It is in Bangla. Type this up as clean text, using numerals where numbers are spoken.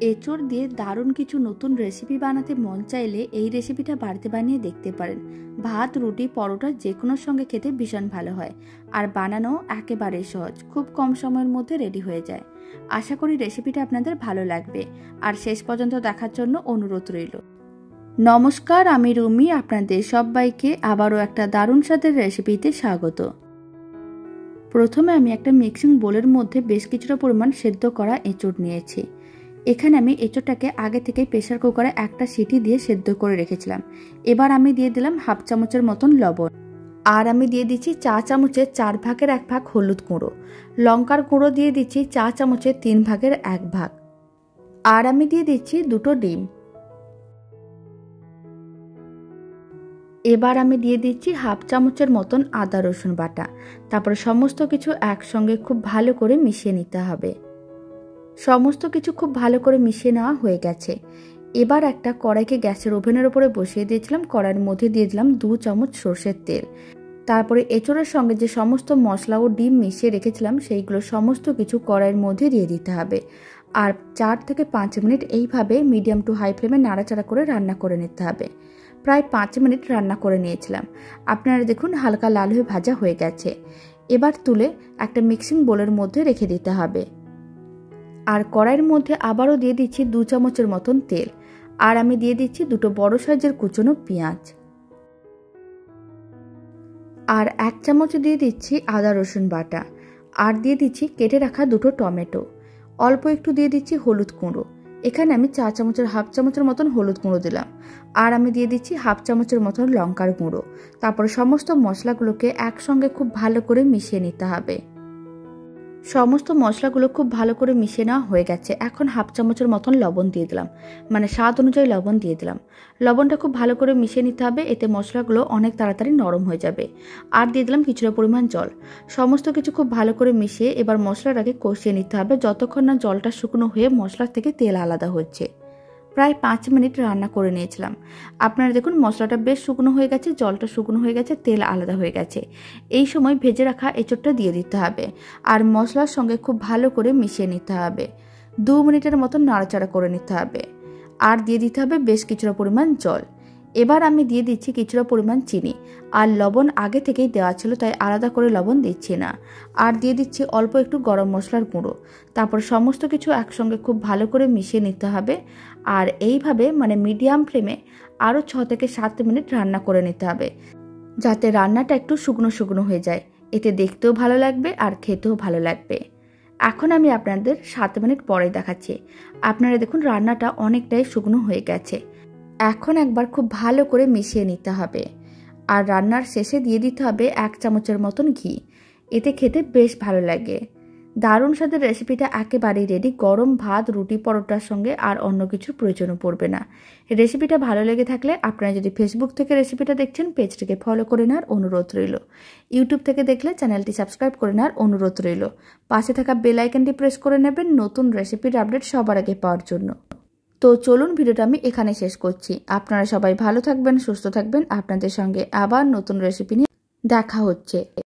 এঁচোড় দিয়ে দারুণ কিছু নতুন রেসিপি বানাতে মন চাইলে এই রেসিপিটা বাড়িতে বানিয়ে দেখতে পারেন। ভাত, রুটি, পরোটা যে কোনোর সঙ্গে খেতে ভীষণ ভালো হয় আর বানানো একেবারেই সহজ, খুব কম সময়ের মধ্যে রেডি হয়ে যায়। আশা করি রেসিপিটা আপনাদের ভালো লাগবে আর শেষ পর্যন্ত দেখার জন্য অনুরোধ রইল। নমস্কার, আমি রুমি, আপনাদের সবাইকে আবারও একটা দারুণ স্বাদের রেসিপিতে স্বাগত। প্রথমে আমি একটা মিক্সিং বোলের মধ্যে বেশ কিছুটা পরিমাণ সেদ্ধ করা এঁচোড় নিয়েছি। এখানে আমি এঁচোড়টাকে আগে থেকে প্রেসার কুকারে একটা সিটি দিয়ে সেদ্ধ করে রেখেছিলাম। এবার আমি দিয়ে দিলাম হাফ চামচের মতন লবণ, আর আমি দিয়ে দিচ্ছি চা চামচের 4 ভাগের 1 ভাগ হলুদ গুঁড়ো। লঙ্কার গুঁড়ো দিয়ে দিচ্ছি চা চামচের 3 ভাগের 1 ভাগ, আর আমি দিয়ে দিচ্ছি 2টো ডিম। এবার আমি দিয়ে দিচ্ছি হাফ চামচের মতন আদা রসুন বাটা। তারপরে সমস্ত কিছু একসঙ্গে খুব ভালো করে মিশিয়ে নিতে হবে। সমস্ত কিছু খুব ভালো করে মিশিয়ে নেওয়া হয়ে গেছে। এবার একটা কড়াইকে গ্যাসের ওভেনের উপরে বসিয়ে দিয়েছিলাম। কড়াইয়ের মধ্যে দিয়ে দিলাম 2 চামচ সর্ষের তেল। তারপরে এঁচোড়ের সঙ্গে যে সমস্ত মশলা ও ডিম মিশিয়ে রেখেছিলাম সেইগুলো সমস্ত কিছু কড়াইয়ের মধ্যে দিয়ে দিতে হবে। আর 4 থেকে 5 মিনিট এইভাবে মিডিয়াম টু হাই ফ্লেমে নাড়াচাড়া করে রান্না করে নিতে হবে। প্রায় 5 মিনিট রান্না করে নিয়েছিলাম। আপনারা দেখুন হালকা লাল হয়ে ভাজা হয়ে গেছে। এবার তুলে একটা মিক্সিং বোলের মধ্যে রেখে দিতে হবে। আর কড়াইয়ের মধ্যে আবারও দিয়ে দিচ্ছি 2 চামচের মতন তেল, আর আমি দিয়ে দিচ্ছি 2টো বড় সাইজের কুচনো পেঁয়াজ, আর 1 চামচ দিয়ে দিচ্ছি আদা রসুন বাটা, আর দিয়ে দিচ্ছি কেটে রাখা 2টো টমেটো। অল্প একটু দিয়ে দিচ্ছি হলুদ গুঁড়ো। এখানে আমি হাফ চামচের মতন হলুদ গুঁড়ো দিলাম, আর আমি দিয়ে দিচ্ছি হাফ চামচের মতন লঙ্কার গুঁড়ো। তারপরে সমস্ত মশলাগুলোকে একসঙ্গে খুব ভালো করে মিশিয়ে নিতে হবে। সমস্ত মশলাগুলো খুব ভালো করে মিশিয়ে নেওয়া হয়ে গেছে। এখন হাফ চামচের মতন লবণ দিয়ে দিলাম, মানে স্বাদ অনুযায়ী লবণ দিয়ে দিলাম। লবণটা খুব ভালো করে মিশিয়ে নিতে হবে, এতে মশলাগুলো অনেক তাড়াতাড়ি নরম হয়ে যাবে। আর দিয়ে দিলাম কিছুটা পরিমাণ জল। সমস্ত কিছু খুব ভালো করে মিশিয়ে এবার মশলাটাকে কষিয়ে নিতে হবে যতক্ষণ না জলটা শুকনো হয়ে মশলা থেকে তেল আলাদা হচ্ছে। প্রায় 5 মিনিট রান্না করে নিয়েছিলাম। আপনারা দেখুন মশলাটা বেশ শুকনো হয়ে গেছে, জলটা শুকনো হয়ে গেছে, তেল আলাদা হয়ে গেছে। এই সময় ভেজে রাখা এঁচোড়টা দিয়ে দিতে হবে আর মশলার সঙ্গে খুব ভালো করে মিশিয়ে নিতে হবে। 2 মিনিটের মতো নাড়াচাড়া করে নিতে হবে, আর দিয়ে দিতে হবে বেশ কিছুটা পরিমাণ জল। এবার আমি দিয়ে দিচ্ছি কিছুটা পরিমাণ চিনি, আর লবণ আগে থেকেই দেওয়া ছিল তাই আলাদা করে লবণ দিচ্ছি না। আর দিয়ে দিচ্ছি অল্প একটু গরম মশলার গুঁড়ো। তারপর সমস্ত কিছু একসঙ্গে খুব ভালো করে মিশিয়ে নিতে হবে। আর এইভাবে মানে মিডিয়াম ফ্লেমে আরও 6 থেকে 7 মিনিট রান্না করে নিতে হবে, যাতে রান্নাটা একটু শুকনো শুকনো হয়ে যায়। এতে দেখতেও ভালো লাগবে আর খেতেও ভালো লাগবে। এখন আমি আপনাদের 7 মিনিট পরে দেখাচ্ছি। আপনারা দেখুন রান্নাটা অনেকটাই শুকনো হয়ে গেছে। এখন একবার খুব ভালো করে মিশিয়ে নিতে হবে, আর রান্নার শেষে দিয়ে দিতে হবে 1 চামচের মতন ঘি। এতে খেতে বেশ ভালো লাগে। দারুণ স্বাদের রেসিপিটা একেবারেই রেডি। গরম ভাত, রুটি, পরোটার সঙ্গে আর অন্য কিছুর প্রয়োজনও পড়বে না। রেসিপিটা ভালো লেগে থাকলে আপনারা যদি ফেসবুক থেকে রেসিপিটা দেখছেন পেজটিকে ফলো করে নেওয়ার অনুরোধ রইল। ইউটিউব থেকে দেখলে চ্যানেলটি সাবস্ক্রাইব করে নেওয়ার অনুরোধ রইল। পাশে থাকা বেল আইকনটি প্রেস করে নেবেন নতুন রেসিপির আপডেট সবার আগে পাওয়ার জন্য। তো চলুন ভিডিওটা আমি এখানে শেষ করছি। আপনারা সবাই ভালো থাকবেন, সুস্থ থাকবেন। আপনাদের সঙ্গে আবার নতুন রেসিপি নিয়ে দেখা হচ্ছে।